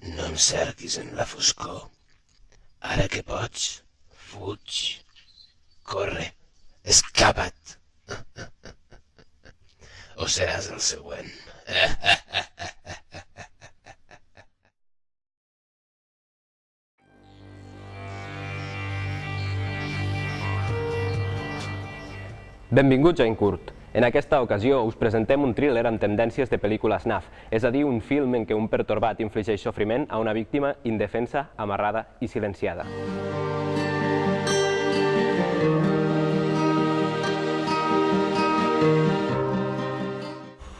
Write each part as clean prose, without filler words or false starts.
No em cerquis en la foscor. Ara que pots, fuig, corre, escapa't. O seràs el següent. Benvinguts a Incurt. En aquesta ocasió us presentem un thriller amb tendències de pel·lícula snuff, és a dir, un film en què un pertorbat infligeix sofriment a una víctima indefensa, amarrada i silenciada.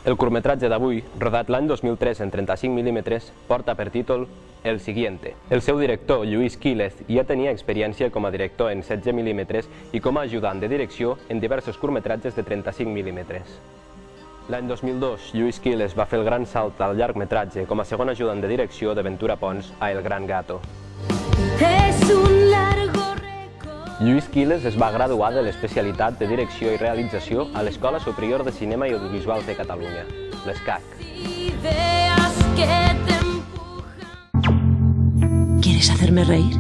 El curtmetratge d'avui, rodat l'any 2003 en 35 mm, porta per títol El Siguiente. El seu director, Lluís Quílez, ja tenia experiència com a director en 16 mm i com a ajudant de direcció en diversos curtmetratges de 35 mm. L'any 2002, Lluís Quílez va fer el gran salt al llargmetratge com a segon ajudant de direcció de Ventura Pons a El Gran Gato. Lluís Quílez es va graduar de l'especialitat de direcció i realització a l'Escola Superior de Cinema i Audiovisuals de Catalunya, l'ESCAC. ¿Quieres hacerme reír?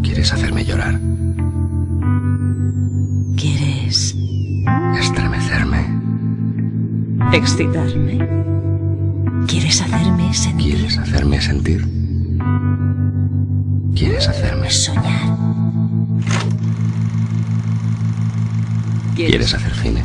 ¿Quieres hacerme llorar? ¿Quieres ¿Estremecerme? excitarme? ¿Quieres hacerme sentir? ¿Quieres hacerme sentir? ¿Quieres hacerme soñar? ¿Quieres hacer cine?